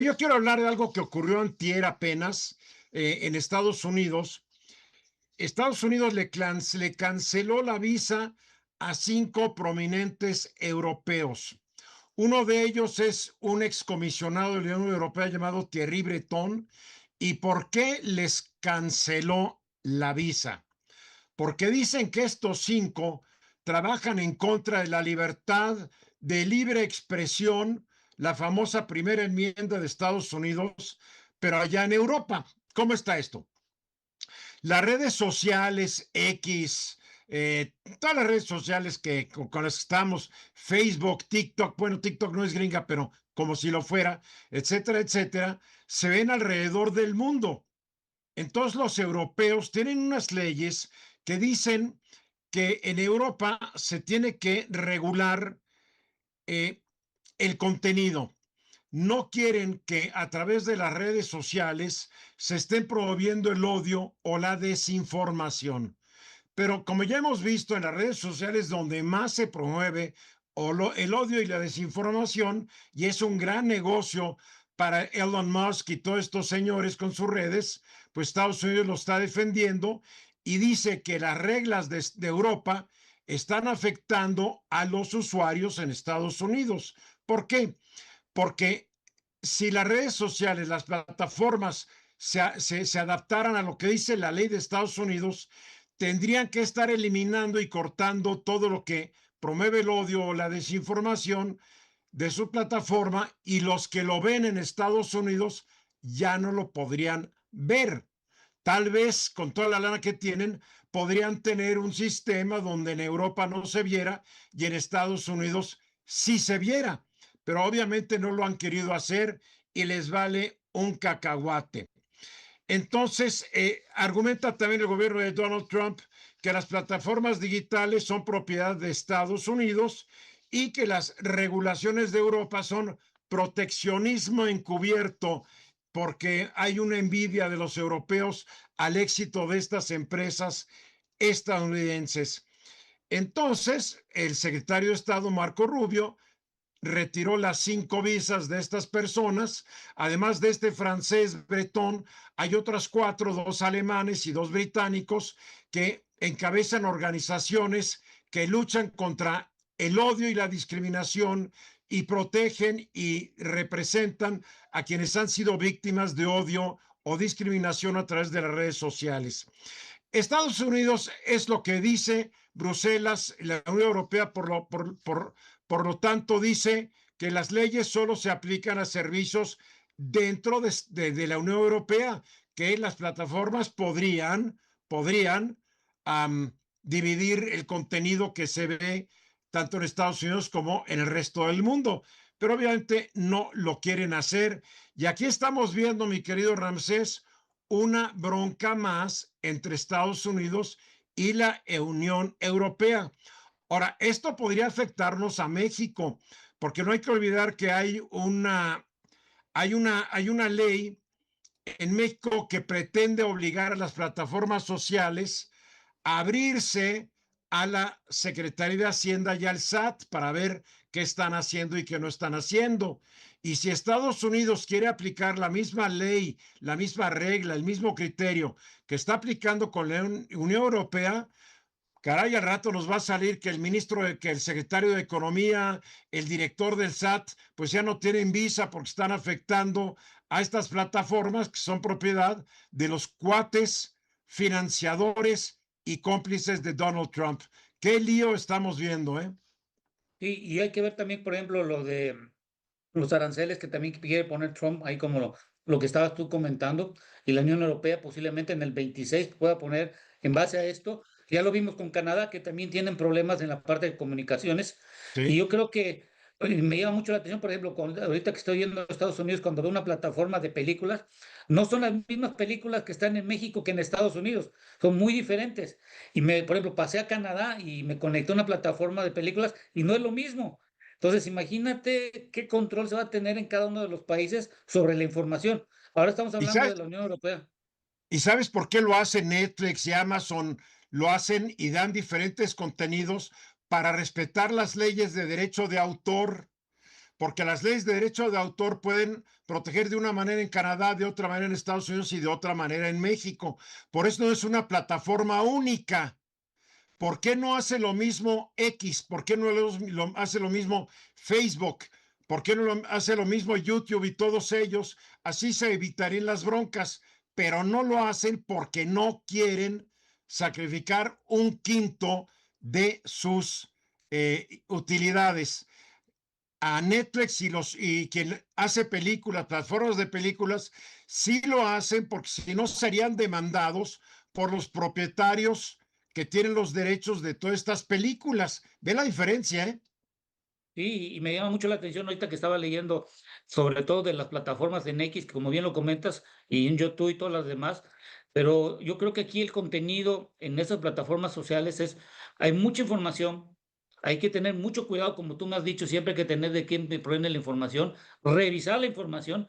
Yo quiero hablar de algo que ocurrió antier apenas en Estados Unidos. Estados Unidos le canceló la visa a 5 prominentes europeos. Uno de ellos es un excomisionado de la Unión Europea llamado Thierry Breton. ¿Y por qué les canceló la visa? Porque dicen que estos 5 trabajan en contra de la libertad de libre expresión, la famosa primera enmienda de Estados Unidos, pero allá en Europa. ¿Cómo está esto? Las redes sociales X, todas las redes sociales con las que estamos, Facebook, TikTok, bueno, TikTok no es gringa, pero como si lo fuera, etcétera, etcétera, se ven alrededor del mundo. Entonces los europeos tienen unas leyes que dicen que en Europa se tiene que regular eh, el contenido. No quieren que a través de las redes sociales se estén promoviendo el odio o la desinformación. Pero como ya hemos visto en las redes sociales donde más se promueve el odio y la desinformación, y es un gran negocio para Elon Musk y todos estos señores con sus redes, pues Estados Unidos lo está defendiendo y dice que las reglas de Europa están afectando a los usuarios en Estados Unidos. ¿Por qué? Porque si las redes sociales, las plataformas se adaptaran a lo que dice la ley de Estados Unidos, tendrían que estar eliminando y cortando todo lo que promueve el odio o la desinformación de su plataforma, y los que lo ven en Estados Unidos ya no lo podrían ver. Tal vez con toda la lana que tienen podrían tener un sistema donde en Europa no se viera y en Estados Unidos sí se viera, pero obviamente no lo han querido hacer y les vale un cacahuate. Entonces, argumenta también el gobierno de Donald Trump que las plataformas digitales son propiedad de Estados Unidos y que las regulaciones de Europa son proteccionismo encubierto, porque hay una envidia de los europeos al éxito de estas empresas estadounidenses. Entonces, el secretario de Estado, Marco Rubio, retiró las 5 visas de estas personas. Además de este francés Breton, hay otras 4, 2 alemanes y 2 británicos que encabezan organizaciones que luchan contra el odio y la discriminación y protegen y representan a quienes han sido víctimas de odio o discriminación a través de las redes sociales. Estados Unidos es lo que dice Bruselas, la Unión Europea, por lo tanto, dice que las leyes solo se aplican a servicios dentro de la Unión Europea, que las plataformas podrían dividir el contenido que se ve tanto en Estados Unidos como en el resto del mundo. Pero obviamente no lo quieren hacer. Y aquí estamos viendo, mi querido Ramsés, una bronca más entre Estados Unidos y la Unión Europea. Ahora, esto podría afectarnos a México, porque no hay que olvidar que hay una ley en México que pretende obligar a las plataformas sociales a abrirse a la Secretaría de Hacienda y al SAT para ver qué están haciendo y qué no están haciendo. Y si Estados Unidos quiere aplicar la misma ley, la misma regla, el mismo criterio que está aplicando con la Unión Europea, caray, al rato nos va a salir que que el secretario de Economía, el director del SAT, pues ya no tienen visa porque están afectando a estas plataformas que son propiedad de los cuates financiadores y cómplices de Donald Trump. Qué lío estamos viendo, ¿eh? Y hay que ver también, por ejemplo, lo de los aranceles que también quiere poner Trump, ahí como lo que estabas tú comentando, y la Unión Europea posiblemente en el 26 pueda poner en base a esto. Ya lo vimos con Canadá, que también tienen problemas en la parte de comunicaciones, y Sí. yo creo que me llama mucho la atención, por ejemplo, ahorita que estoy yendo a Estados Unidos, cuando veo una plataforma de películas, no son las mismas películas que están en México que en Estados Unidos, son muy diferentes. Por ejemplo, pasé a Canadá y me conecté a una plataforma de películas y no es lo mismo. Entonces, imagínate qué control se va a tener en cada uno de los países sobre la información. Ahora estamos ¿Y hablando de sabes, la Unión Europea. ¿Y sabes por qué lo hacen Netflix y Amazon? Lo hacen y dan diferentes contenidos para respetar las leyes de derecho de autor, porque las leyes de derecho de autor pueden proteger de una manera en Canadá, de otra manera en Estados Unidos y de otra manera en México. Por eso no es una plataforma única. ¿Por qué no hace lo mismo X? ¿Por qué no hace lo mismo Facebook? ¿Por qué no hace lo mismo YouTube y todos ellos? Así se evitarían las broncas, pero no lo hacen porque no quieren sacrificar un quinto de sus utilidades. A Netflix y quien hace películas, plataformas de películas, sí lo hacen porque si no serían demandados por los propietarios que tienen los derechos de todas estas películas. ¿Ve la diferencia, eh? Sí, y me llama mucho la atención ahorita que estaba leyendo, sobre todo de las plataformas en X, que como bien lo comentas, y en YouTube y todas las demás, pero yo creo que aquí el contenido en esas plataformas sociales hay mucha información, hay que tener mucho cuidado, como tú me has dicho, siempre hay que tener de quién proviene la información, revisar la información,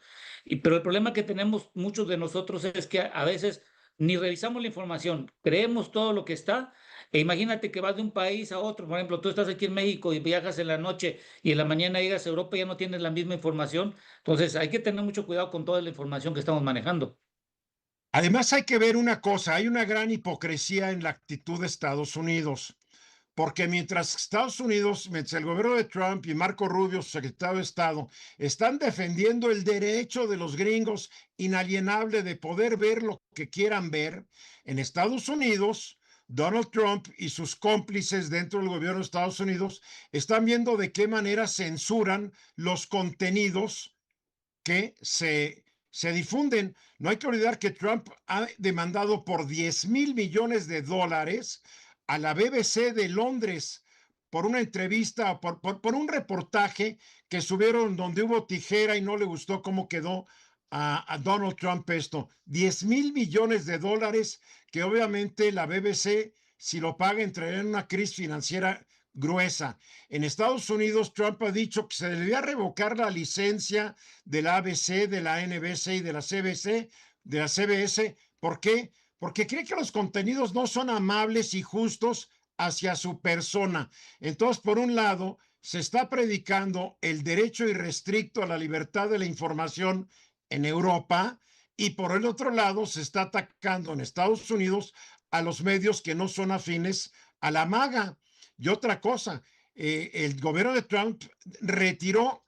pero el problema que tenemos muchos de nosotros es que a veces ni revisamos la información, creemos todo lo que está. E imagínate que vas de un país a otro, por ejemplo, tú estás aquí en México y viajas en la noche y en la mañana llegas a Europa y ya no tienes la misma información. Entonces hay que tener mucho cuidado con toda la información que estamos manejando. Además, hay que ver una cosa, hay una gran hipocresía en la actitud de Estados Unidos, porque mientras el gobierno de Trump y Marco Rubio, su secretario de Estado, están defendiendo el derecho de los gringos inalienable de poder ver lo que quieran ver, en Estados Unidos, Donald Trump y sus cómplices dentro del gobierno de Estados Unidos están viendo de qué manera censuran los contenidos que se difunden. No hay que olvidar que Trump ha demandado por 10,000 millones de dólares a la BBC de Londres por una entrevista, por un reportaje que subieron donde hubo tijera y no le gustó cómo quedó a Donald Trump esto. 10,000 millones de dólares que obviamente la BBC, si lo paga, entraría en una crisis financiera gruesa. En Estados Unidos, Trump ha dicho que se debía revocar la licencia de la ABC, de la NBC y de la CBC, de la CBS. ¿Por qué? Porque cree que los contenidos no son amables y justos hacia su persona. Entonces, por un lado, se está predicando el derecho irrestricto a la libertad de la información en Europa y por el otro lado se está atacando en Estados Unidos a los medios que no son afines a la MAGA. Y otra cosa, el gobierno de Trump retiró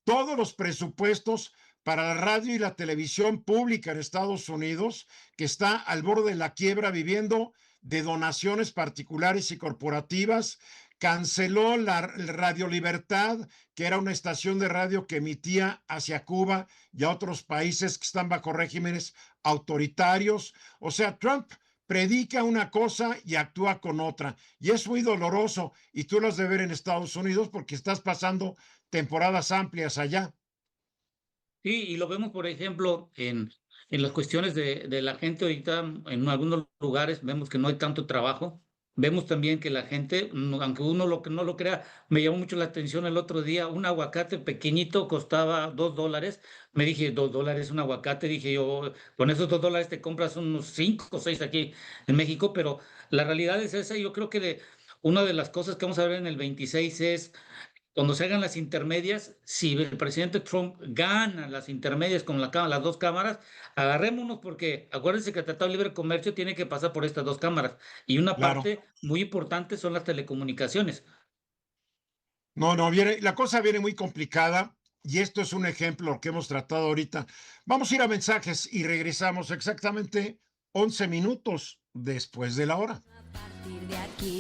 todos los presupuestos para la radio y la televisión pública en Estados Unidos, que está al borde de la quiebra, viviendo de donaciones particulares y corporativas. Canceló la Radio Libertad, que era una estación de radio que emitía hacia Cuba y a otros países que están bajo regímenes autoritarios. O sea, Trump predica una cosa y actúa con otra. Y es muy doloroso. Y tú lo has de ver en Estados Unidos porque estás pasando temporadas amplias allá. Sí, y lo vemos, por ejemplo, en las cuestiones de la gente ahorita, en algunos lugares vemos que no hay tanto trabajo. Vemos también que la gente, aunque uno no lo crea, me llamó mucho la atención el otro día, un aguacate pequeñito costaba $2. Me dije, $2 un aguacate, dije yo, con esos $2 te compras unos 5 o 6 aquí en México, pero la realidad es esa. Yo creo que una de las cosas que vamos a ver en el 26 es cuando se hagan las intermedias, si el presidente Trump gana las intermedias con las dos cámaras, agarrémonos porque acuérdense que el Tratado de Libre Comercio tiene que pasar por estas dos cámaras y una Claro. parte muy importante son las telecomunicaciones. No, no, la cosa viene muy complicada y esto es un ejemplo que hemos tratado ahorita. Vamos a ir a mensajes y regresamos exactamente 11 minutos después de la hora. A partir de aquí.